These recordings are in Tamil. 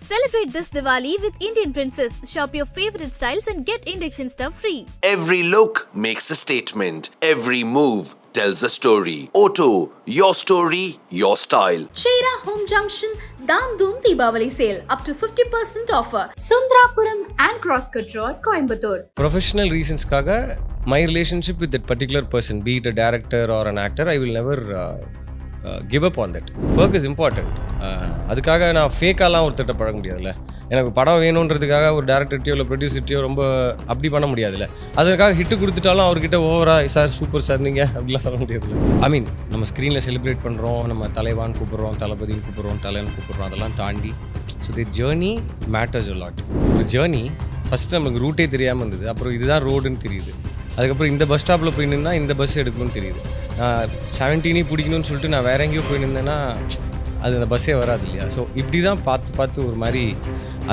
Celebrate this Diwali with Indian Princess. Shop your favorite styles and get induction stuff free. Every look makes a statement. Every move tells a story. Auto, your story, your style. Chera Home Junction Dam Doom Deepavali sale up to 50% offer. Sundrapuram and Crosscut Road, Coimbatore. Professional reasons kaga, my relationship with that particular person, be it a director or an actor, I will never give up on that. Work is important. அதுக்காக நான் ஃபேக்காலாம் ஒருத்தட்ட பழக முடியாதுல்ல. எனக்கு படம் வேணுன்றதுக்காக ஒரு டேரக்டர்ட்டியோ இல்லை ப்ரொடியூசர்ட்டியோ ரொம்ப அப்படி பண்ண முடியாதுல்ல. அதுக்காக ஹிட்டு கொடுத்துட்டாலும் அவர்கிட்ட ஓவரா சார் சூப்பர் சார் நீங்கள் அப்படிலாம் சொல்ல முடியாதுல்ல. ஐ மீன் நம்ம ஸ்க்ரீனில் செலிப்ரேட் பண்ணுறோம், நம்ம தலைவான்னு கூப்பிட்றோம், தளபதின்னு கூப்பிட்றோம், தலைன்னு கூப்பிட்றோம், அதெல்லாம் தாண்டி so the journey matters a lot. ஒரு ஜேர்னி ஃபஸ்ட்டு நமக்கு ரூட்டே தெரியாமல் இருந்தது, அப்புறம் இதுதான் ரோடுன்னு தெரியுது. அதுக்கப்புறம் இந்த பஸ் ஸ்டாப்பில் போய் நின்னா இந்த பஸ் எடுக்கணும்னு தெரியுது. 17 பிடிக்கணும்னு சொல்லிட்டு நான் வேற எங்கேயோ போய் நின்றேன்னா அது அந்த பஸ்ஸே வராது இல்லையா. ஸோ இப்படி தான் பார்த்து பார்த்து ஒரு மாதிரி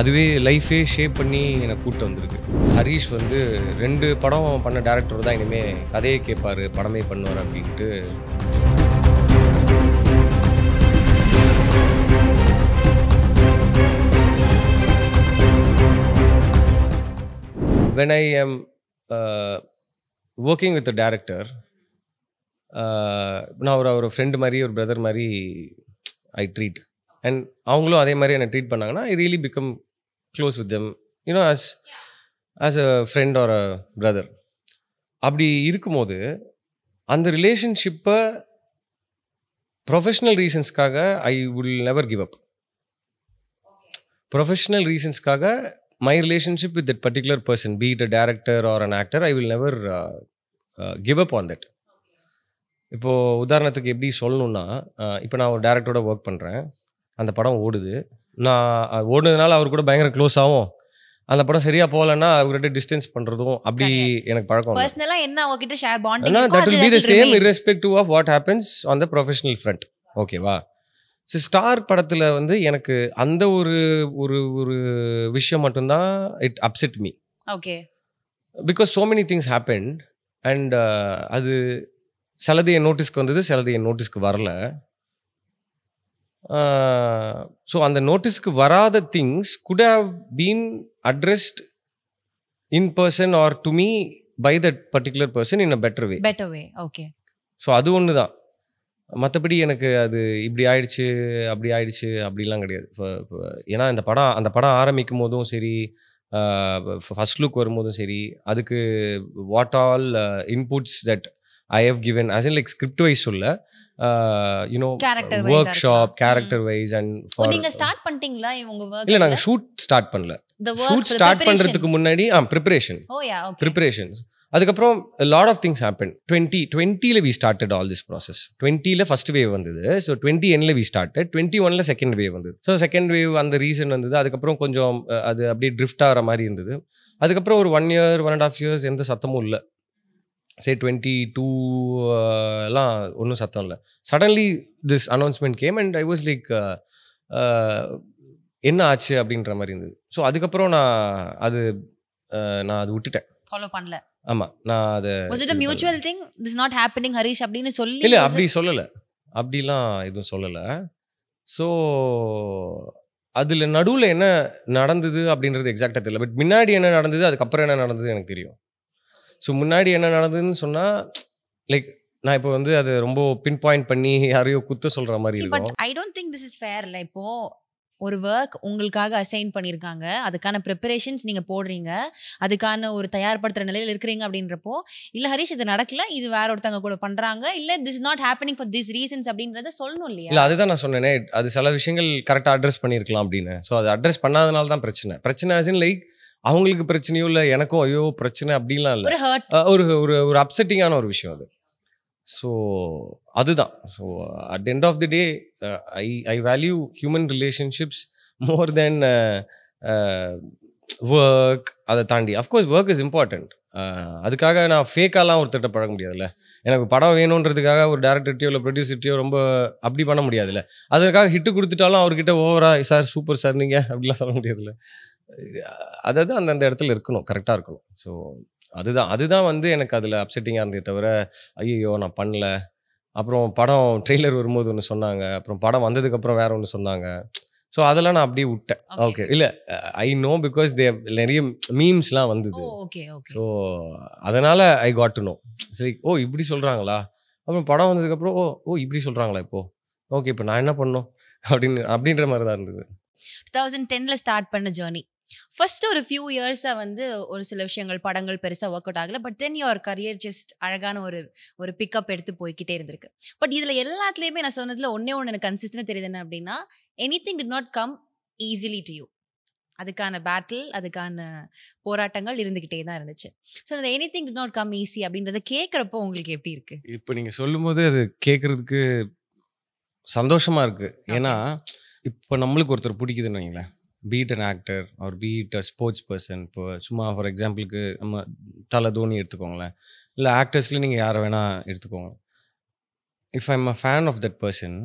அதுவே லைஃபே ஷேப் பண்ணி என்னை கூப்பிட்டு வந்திருக்கு. ஹரீஷ் வந்து 2 படம் பண்ண டேரக்டர் தான் இனிமேல் கதையை கேட்பார், படமே பண்ணுவார் அப்படின்ட்டு. When I am working with a director, நான் ஒரு ஃப்ரெண்டு மாதிரி ஒரு பிரதர் மாதிரி ஐ ட்ரீட், அண்ட் அவங்களும் அதே மாதிரி என்னை ட்ரீட் பண்ணாங்கன்னா I really become close with them, you know as a friend or a brother. அப்படி இருக்கும்போது அந்த ரிலேஷன்ஷிப்பை ப்ரொஃபஷ்னல் ரீசன்ஸ்க்காக I will never give up. Professional ரீசன்ஸ்க்காக my relationship with that particular person, be it a director or an actor, I will never give up on that. இப்போது உதாரணத்துக்கு எப்படி சொல்லணுன்னா, இப்போ நான் ஒரு டேரக்டரோட ஒர்க் பண்ணுறேன், அந்த படம் ஓடுது, நான் ஓடுனதுனால அவர் கூட பயங்கர க்ளோஸ் ஆகும். அந்த படம் சரியாக போகலன்னா அவர்கிட்ட டிஸ்டன்ஸ் பண்ணுறதும் அப்படி எனக்கு பழக்கம். பர்சனலா என்ன அவகிட்ட ஷேர் பாண்டிங் ஆனால் that will be the same irrespective of what happens on the professional front. ஓகேவா? ஸோ ஸ்டார் படத்தில் வந்து எனக்கு அந்த ஒரு ஒரு ஒரு விஷயம் மட்டும்தான் it upset me. Okay. Because so many things happen and அது சிலது என் நோட்டீஸ்க்கு வந்தது, சிலது என் நோட்டீஸ்க்கு வரல. ஸோ அந்த நோட்டீஸ்க்கு வராத things could have been addressed in person or to me by that particular person in a better way. Okay. So அது ஒன்று தான். மற்றபடி எனக்கு அது இப்படி ஆயிடுச்சு அப்படி ஆயிடுச்சு அப்படிலாம் கிடையாது. ஏன்னா அந்த படம் ஆரம்பிக்கும் போதும் சரி, ஃபர்ஸ்ட் லுக் வரும்போதும் சரி, அதுக்கு what all inputs that I have given as in like script wise சொல்ல, you know workshop character wise and for. நீங்க ஸ்டார்ட் பண்ணிட்டீங்களா உங்க வர்க்? இல்லை, நாங்கள் ஷூட் ஸ்டார்ட் பண்ணல. ஷூட் ஸ்டார்ட் பண்ணுறதுக்கு முன்னாடி ப்ரிப்பரேஷன். ப்ரிப்பரேஷன்ஸ். அதுக்கப்புறம் lot of things happen. 2020 we started all this process. 20 first wave வந்தது. So 20 we started. 21 second wave வந்தது. ஸோ செகண்ட் வேவ் அந்த ரீசன் வந்தது. அதுக்கப்புறம் கொஞ்சம் அது அப்படியே ட்ரிஃப்ட் ஆகிற மாதிரி இருந்தது. அதுக்கப்புறம் ஒரு 1 year 1.5 years எந்த சத்தமும் இல்லை. சரி 22 எல்லாம் ஒன்றும் சத்தம் இல்லை. Suddenly this announcement game and I was like என்ன ஆச்சு அப்படின்ற மாதிரி இருந்தது. ஸோ அதுக்கப்புறம் நான் அது விட்டுட்டேன், ஃபாலோ பண்ணல. ஆமாம், நான் அதை was it a mutual thing, this is not happening Harish அப்படின்னு சொல்லி? இல்லை, அப்படி சொல்லலை, அப்படிலாம் எதுவும் சொல்லலை. ஸோ அதில் நடுவில் என்ன நடந்தது அப்படின்றது எக்ஸாக்டாக தெரியல. பட் முன்னாடி என்ன நடந்தது, அதுக்கப்புறம் என்ன நடந்தது எனக்கு தெரியும். ஸோ முன்னாடி என்ன நடந்ததுன்னு சொன்னால் லைக் நான் இப்போ வந்து அதை ரொம்ப பின் பாயிண்ட் பண்ணி யாரையோ குத்த சொல்கிற மாதிரி இருக்கும். But I don't think this is ஃபேர்ல. இப்போ ஒரு ஒர்க் உங்களுக்காக அசைன் பண்ணியிருக்காங்க, அதுக்கான ப்ரிப்பரேஷன்ஸ் நீங்கள் போடுறீங்க, அதுக்கான ஒரு தயார்படுத்துகிற நிலையில் இருக்கிறீங்க அப்படின்றப்போ, இல்லை ஹரிஷ் இது நடக்கல, இது வேற ஒருத்தவங்க கூட பண்ணுறாங்க, இல்லை this not happening for this reasons அப்படின்றத சொல்லணும் இல்லையா? இல்லை, அதுதான் நான் சொன்னேனே, அது சில விஷயங்கள் கரெக்டாக அட்ரஸ் பண்ணியிருக்கலாம் அப்படின்னு. ஸோ அது அட்ரஸ் பண்ணாதனால தான் பிரச்சனை ஆச்சுன்னு. லைக் அவங்களுக்கு பிரச்சனையோ இல்லை எனக்கும் ஐயோ பிரச்சனை அப்படின்லாம் இல்லை, ஒரு அப்செட்டிங்கான ஒரு விஷயம் அது. ஸோ அதுதான். So at the end of the day I value human relationships more than work. அதை தாண்டி அஃப்கோர்ஸ் ஒர்க் இஸ் இம்பார்ட்டண்ட். அதுக்காக நான் ஃபேக்காலாம் ஒருத்தட்ட பழக முடியாதுல்ல. எனக்கு படம் வேணுன்றதுக்காக ஒரு டேரக்டர்ட்டியோ இல்லை ப்ரொடியூசர்ட்டியோ ரொம்ப அப்படி பண்ண முடியாதுல்ல. அதுக்காக ஹிட்டு கொடுத்துட்டாலும் அவர்கிட்ட ஓவரா சார் சூப்பர் சார் நீங்கள் அப்படிலாம் சொல்ல முடியாதுல்ல. அதாவது அந்தந்த இடத்துல இருக்கணும், கரெக்டாக இருக்கணும். ஸோ அதுதான் வந்து எனக்கு அதில் அப்செட்டிங்காக இருந்தே தவிர ஐயோ நான் பண்ணல. அப்புறம் படம் ட்ரெய்லர் வரும்போது ஒன்று சொன்னாங்க, அப்புறம் படம் வந்ததுக்கப்புறம் வேறு ஒன்று சொன்னாங்க. ஸோ அதெல்லாம் நான் அப்படியே விட்டேன். ஓகே இல்லை ஐ நோ பிகாஸ் நிறைய மீம்ஸ்லாம் வந்தது. Okay okay. ஸோ அதனால் ஐ காட் டு நோ. சரி ஓ இப்படி சொல்கிறாங்களா, அப்புறம் படம் வந்ததுக்கப்புறம் ஓ இப்படி சொல்கிறாங்களா இப்போது, ஓகே இப்போ நான் என்ன பண்ணணும் அப்படின்ற மாதிரி தான் இருந்தது. 2010 ஸ்டார்ட் பண்ண ஜேர்னி ஃபர்ஸ்ட் ஒரு ஃபியூ இயர்ஸாக வந்து ஒரு சில விஷயங்கள் படங்கள் பெருசாக ஒர்க் அவுட் ஆகலை. But then your career just அழகான ஒரு பிக்கப் எடுத்து போய்கிட்டே இருந்திருக்கு. பட் இதில் எல்லாத்துலேயுமே நான் சொன்னதில் ஒன்று எனக்கு கன்சிஸ்டன்ட் தெரியுது என்ன அப்படின்னா, anything did not come easily to you. அதுக்கான பேட்டில், அதுக்கான போராட்டங்கள் இருந்துக்கிட்டே தான் இருந்துச்சு. ஸோ அந்த anything did not come easy அப்படின்றத கேட்குறப்போ உங்களுக்கு எப்படி இருக்குது? இப்போ நீங்கள் சொல்லும்போது அது கேட்குறதுக்கு சந்தோஷமாக இருக்குது. ஏன்னா இப்போ நம்மளுக்கு ஒருத்தர் பிடிக்குதுன்னு வைங்களேன், be it an actor or be it a sports person. இப்போ சும்மா ஃபார் எக்ஸாம்பிளுக்கு நம்ம தலை தோனி எடுத்துக்கோங்களேன், இல்லை ஆக்டர்ஸ்லேயும் நீங்கள் யாரை வேணால் எடுத்துக்கோங்க. If I am a fan of that person,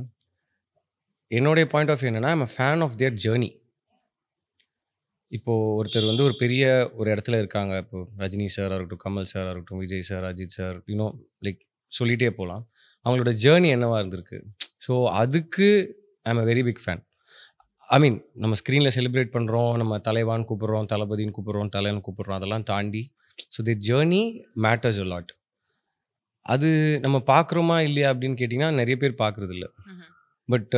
என்னுடைய பாயிண்ட் ஆஃப் வியூ என்னென்னா I'm a fan of their journey. இப்போது ஒருத்தர் வந்து ஒரு பெரிய ஒரு இடத்துல இருக்காங்க. இப்போ ரஜினி சார் இருக்கட்டும், கமல் சார் இருக்கட்டும், Vijay sir, Ajith sir, you know like சொல்லிகிட்டே போகலாம். அவங்களோட ஜேர்னி என்னவாக இருந்திருக்கு. ஸோ அதுக்கு I am a very big fan. I mean நம்ம ஸ்க்ரீனில் செலிப்ரேட் பண்ணுறோம், நம்ம தலைவான்னு கூப்பிட்றோம், தளபதின்னு கூப்பிட்றோம், தலைன்னு கூப்பிட்றோம், அதெல்லாம் தாண்டி so the journey matters a lot. அது நம்ம பார்க்குறோமா இல்லையா அப்படின்னு கேட்டிங்கன்னா நிறைய பேர் பார்க்குறதில்ல. பட்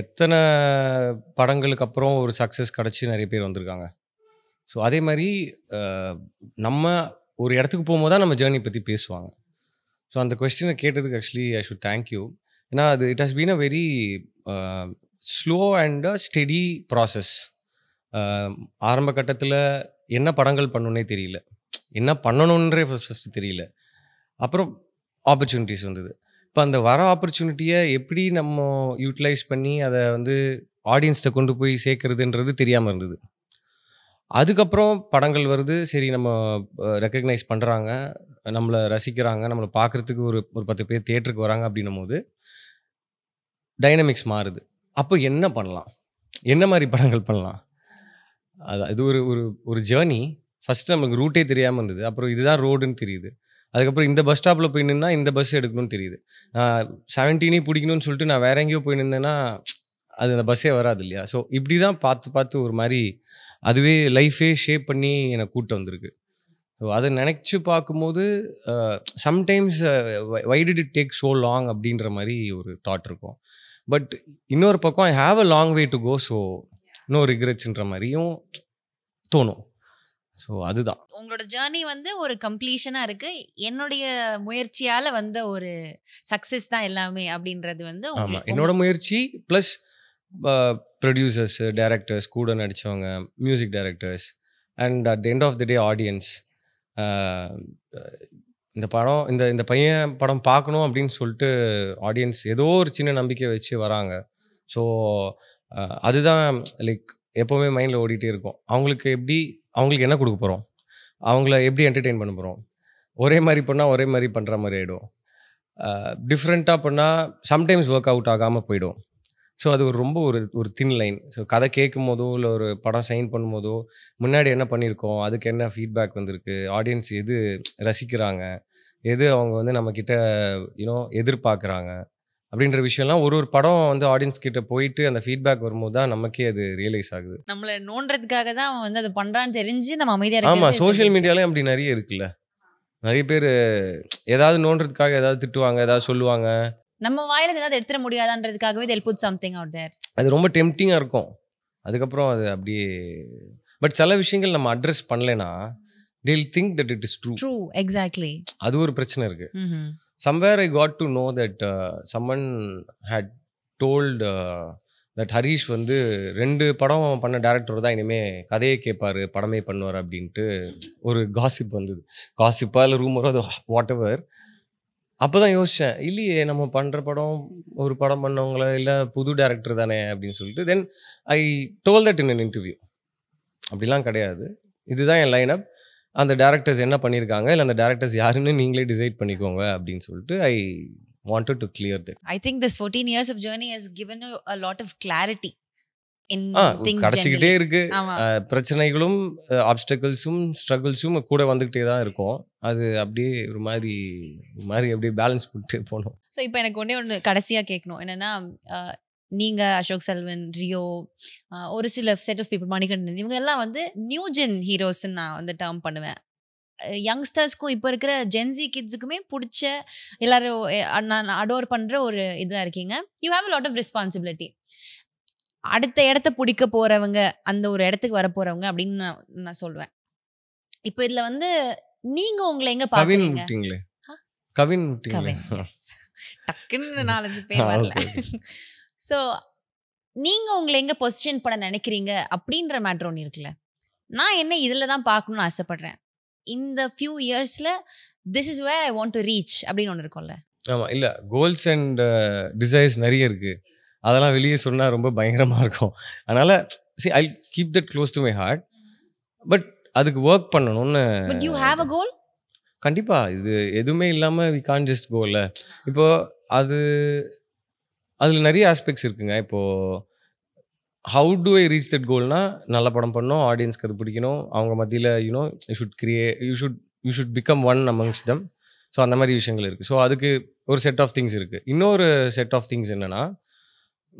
எத்தனை படங்களுக்கு அப்புறம் ஒரு சக்ஸஸ் கிடச்சி நிறைய பேர் வந்திருக்காங்க. ஸோ அதே மாதிரி நம்ம ஒரு இடத்துக்கு போகும்போது தான் நம்ம ஜேர்னி பற்றி பேசுவாங்க. ஸோ அந்த கொஸ்டினை கேட்டதுக்கு actually I should thank you. ஏன்னா அது it has been a very slow and steady process. ஆரம்ப கட்டத்தில் என்ன படங்கள் பண்ணணுன்னே தெரியல, என்ன பண்ணணுன்றே ஃபஸ்ட்டு தெரியல. அப்புறம் ஆப்பர்ச்சுனிட்டிஸ் வந்தது. இப்போ அந்த வர ஆப்பர்ச்சுனிட்டியை எப்படி நம்ம யூட்டிலைஸ் பண்ணி அதை வந்து ஆடியன்ஸ்கிட்ட கொண்டு போய் சேர்க்குறதுன்றது தெரியாமல் இருந்தது. அதுக்கப்புறம் படங்கள் வருது, சரி நம்ம ரெக்கக்னைஸ் பண்ணுறாங்க, நம்மளை ரசிக்கிறாங்க, நம்மளை பார்க்குறதுக்கு ஒரு 10 பேர் தியேட்டருக்கு வராங்க அப்படின்னும் போது டைனமிக்ஸ் மாறுது. அப்போ என்ன பண்ணலாம், என்ன மாதிரி படங்கள் பண்ணலாம், அதான் இது ஒரு ஜேர்னி. ஃபஸ்ட்டு நமக்கு ரூட்டே தெரியாமல் இருந்தது, அப்புறம் இதுதான் ரோடுன்னு தெரியுது. அதுக்கப்புறம் இந்த பஸ் ஸ்டாப்பில் போய் நின்னா இந்த பஸ் எடுக்கணும்னு தெரியுது. நான் 17 பிடிக்கணும்னு சொல்லிட்டு நான் வேற எங்கேயோ போய் நின்னேன்னா அது அந்த பஸ்ஸே வராது இல்லையா. ஸோ இப்படி தான் பார்த்து ஒரு மாதிரி அதுவே லைஃபே ஷேப் பண்ணி என்னை கூப்பிட்டு வந்திருக்கு. ஸோ அதை நினச்சி பார்க்கும்போது sometimes why did it take so long அப்படின்ற மாதிரி ஒரு தாட் இருக்கும். பட் இன்னொரு பக்கம் I have a long way to go, so no ரிக்ரெட்ஸ்ன்ற மாதிரியும் தோணும். ஸோ அதுதான் உங்களோட ஜேர்னி வந்து ஒரு கம்ப்ளீஷனாக இருக்குது. என்னுடைய முயற்சியால் வந்த ஒரு சக்ஸஸ் தான் எல்லாமே அப்படின்றது வந்து ஆமாம், என்னோட முயற்சி ப்ளஸ் ப்ரொடியூசர்ஸ், டைரக்டர்ஸ், கூட நடித்தவங்க, music directors and at the end of the day audience. இந்த படம் இந்த பையன் படம் பார்க்கணும் அப்படின்னு சொல்லிட்டு ஆடியன்ஸ் ஏதோ ஒரு சின்ன நம்பிக்கை வச்சு வராங்க. ஸோ அதுதான் லைக் எப்போவுமே மைண்டில் ஓடிட்டே இருக்கும். அவங்களுக்கு என்ன கொடுக்க போகிறோம், அவங்கள எப்படி என்டர்டெயின் பண்ண போகிறோம். ஒரே மாதிரி பண்ணால் ஒரே மாதிரி பண்ணுற மாதிரி ஆகிடும், டிஃப்ரெண்ட்டாக பண்ணால் சம்டைம்ஸ் ஒர்க் அவுட் ஆகாமல் போயிடும். ஸோ அது ரொம்ப ஒரு தின் லைன். ஸோ கதை கேட்கும் போதோ இல்லை ஒரு படம் சைன் பண்ணும்போதோ முன்னாடி என்ன பண்ணியிருக்கோம், அதுக்கு என்ன ஃபீட்பேக் வந்திருக்கு, ஆடியன்ஸ் எது ரசிக்கிறாங்க, எது அவங்க வந்து நம்மக்கிட்ட எதிர்பார்க்குறாங்க அப்படின்ற விஷயம்லாம் ஒரு படம் வந்து ஆடியன்ஸ் கிட்ட போயிட்டு அந்த ஃபீட்பேக் வரும்போது தான் நமக்கே அது ரியலைஸ் ஆகுது. நம்மளை நோன்றதுக்காக தான் அவன் வந்து அதை பண்ணுறான்னு தெரிஞ்சு நம்ம அமைதியாக ஆமாம், சோஷியல் மீடியாலே அப்படி நிறைய இருக்குல்ல. நிறைய பேர் ஏதாவது நோன்றதுக்காக ஏதாவது திட்டுவாங்க, ஏதாவது சொல்லுவாங்க, நம்ம வாயில ஏதாவது எடுத்துட முடியாதான்றதுக்காகவே they'll put something out there. அது ரொம்ப டெம்ப்டிங்காக இருக்கும். அதுக்கப்புறம் அது அப்படியே பட் சில விஷயங்கள் நம்ம அட்ரஸ் பண்ணலைன்னா they'll think that it is true. True, exactly. அது ஒரு பிரச்சனை இருக்கு. Somewhere I got to know that someone had told that Harish வந்து 2 படம் பண்ண டேரக்டர் தான் இனிமே கதையை கேட்பாரு, படமே பண்ணுவார் அப்படின்ட்டு ஒரு காசிப் வந்தது. காசிப்பா இல்லை ரூமரோ, அது வாட் எவர். அப்போ தான் யோசித்தேன், இல்லையே நம்ம பண்ணுற படம் ஒரு படம் பண்ணவங்கள இல்லை புது டேரக்டர் தானே அப்படின்னு சொல்லிட்டு then I told that in an interview. அப்படிலாம் கிடையாது, இதுதான் என் லைனப், அந்த டேரக்டர்ஸ் என்ன பண்ணியிருக்காங்க இல்லை அந்த டேரக்டர்ஸ் யாருன்னு நீங்களே டிசைட் பண்ணிக்கோங்க அப்படின்னு சொல்லிட்டு ஐ wanted to clear that. I think this 14 years of journey has given you a lot of clarity in things. கிடைச்சிக்கிட்டே இருக்கு, பிரச்சனைகளும் ஆப்ஸ்டக்கிள்ஸும் ஸ்ட்ரகிள்ஸும் கூட வந்துக்கிட்டே தான் இருக்கும். அது அப்படியே ஒரு மாதிரி அப்படியே பேலன்ஸ் பண்ணிட்டு போகணும். ஸோ இப்போ எனக்கு ஒன்று கடைசியாக கேட்கணும் என்னென்னா, நீங்கள் அசோக் செல்வன், ரியோ, ஒரு சில செட் ஆஃப் பீப்புள், மணிகண்டன், இவங்க எல்லாம் வந்து நியூ ஜென் ஹீரோஸ்ன்னு நான் வந்து டேர்ம் பண்ணுவேன். யங்ஸ்டர்ஸ்க்கும் இப்போ இருக்கிற ஜென்சி கிட்ஸுக்குமே பிடிச்ச எல்லாரும் நான் அடோர் பண்ணுற ஒரு இதாக இருக்கீங்க. You have a lot of responsibility. அடுத்த இடத்த பிடிக்க போகிறவங்க, அந்த ஒரு இடத்துக்கு வர போகிறவங்க அப்படின்னு நான் சொல்லுவேன். இப்போ இதில் வந்து நீங்கள் உங்களை எங்கே பார்க்குறீங்க? கவின் டக்குன்னு 4-5 பேர் வரல. ஸோ நீங்கள் உங்களை எங்கே பொசிஷன் பண்ண நினைக்கிறீங்க அப்படின்ற மேட்ரு ஒன்று இருக்குல்ல. நான் என்ன இதில் தான் பார்க்கணுன்னு ஆசைப்பட்றேன். இந்த ஃபியூ இயர்ஸில் this is where I want to reach அப்படின்னு ஒன்று இருக்கும்ல. ஆமாம், இல்லை கோல்ஸ் அண்ட் டிசைர்ஸ் நிறைய இருக்குது. அதெல்லாம் வெளியே சொன்னால் ரொம்ப பயங்கரமாக இருக்கும். அதனால் I keep that close to my heart. But அதுக்கு ஒர்க் பண்ணணும்னு. But you have a goal? கண்டிப்பாக. இது எதுவுமே இல்லாமல் வி கான் ஜஸ்ட் கோல்ல. இப்போது அதில் நிறைய ஆஸ்பெக்ட்ஸ் இருக்குங்க. இப்போது how to I reach that கோல்னா, நல்ல படம் பண்ணணும், ஆடியன்ஸ்க்கு அது பிடிக்கணும், அவங்க மத்தியில் you should become one amongst them. So அந்த மாதிரி விஷயங்கள் இருக்குது. ஸோ அதுக்கு ஒரு செட் ஆஃப் திங்ஸ் இருக்குது. இன்னொரு செட் ஆஃப் திங்ஸ் என்னென்னா,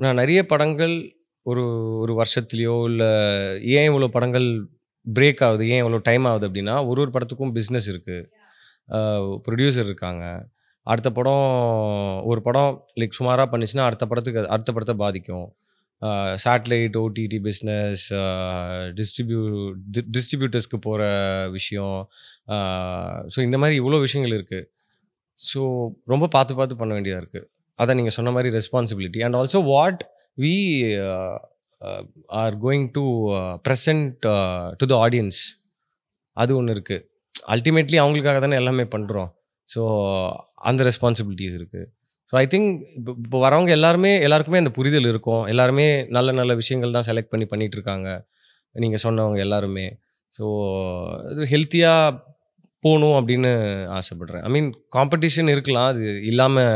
நான் நிறைய படங்கள் ஒரு வருஷத்துலேயோ இல்லை ஏன் இவ்வளோ படங்கள் பிரேக் ஆகுது, ஏன் இவ்வளோ டைம் ஆகுது அப்படின்னா, ஒரு படத்துக்கும் பிஸ்னஸ் இருக்குது, ப்ரொடியூசர் இருக்காங்க. ஒரு படம் லைக் சுமாராக பண்ணிச்சுன்னா அடுத்த படத்தை பாதிக்கும். சேட்டலைட், ஓடிடி பிஸ்னஸ், டிஸ்ட்ரிபியூட்டர்ஸ்க்கு போகிற விஷயம். ஸோ இந்த மாதிரி இவ்வளோ விஷயங்கள் இருக்குது. ஸோ ரொம்ப பார்த்து பண்ண வேண்டியதாக இருக்குது. அதான் நீங்கள் சொன்ன மாதிரி responsibility. And also what we are going to present to the audience, அது ஒன்று இருக்குது. அல்டிமேட்லி அவங்களுக்காக தானே எல்லாமே பண்ணுறோம். ஸோ அந்த ரெஸ்பான்சிபிலிட்டிஸ் இருக்குது. ஸோ ஐ திங்க் இப்போ வரவங்க எல்லாருக்குமே அந்த புரிதல் இருக்கும். எல்லாருமே நல்ல விஷயங்கள் தான் செலக்ட் பண்ணிகிட்ருக்காங்க, நீங்கள் சொன்னவங்க எல்லாருமே. ஸோ இது ஹெல்த்தியாக போகணும் அப்படின்னு ஆசைப்பட்றேன். ஐ மீன் காம்படிஷன் இருக்கலாம், அது இல்லாமல்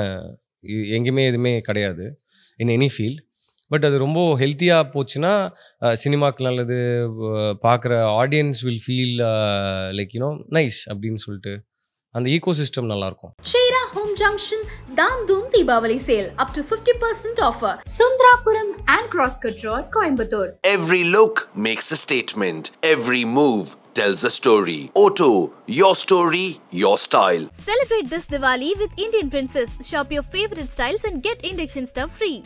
எங்கேயுமே எதுவுமே கிடையாது இன் எனி ஃபீல்ட். பட் அது ரொம்ப ஹெல்த்தியாக போச்சுன்னா சினிமாவுக்கு நல்லது, பார்க்குற audience will feel like nice அப்படின்னு சொல்லிட்டு அந்த ஈகோ சிஸ்டம் நல்லாயிருக்கும். Cheera Home Junction Dam Doom Deepavali sale up to 50% offer. Sundrapuram and Crosscut Road, Coimbatore. Every look makes a statement. Every move tells a story. Auto, your story, your style. Celebrate this Diwali with Indian Princess. Shop your favorite styles and get induction stuff free.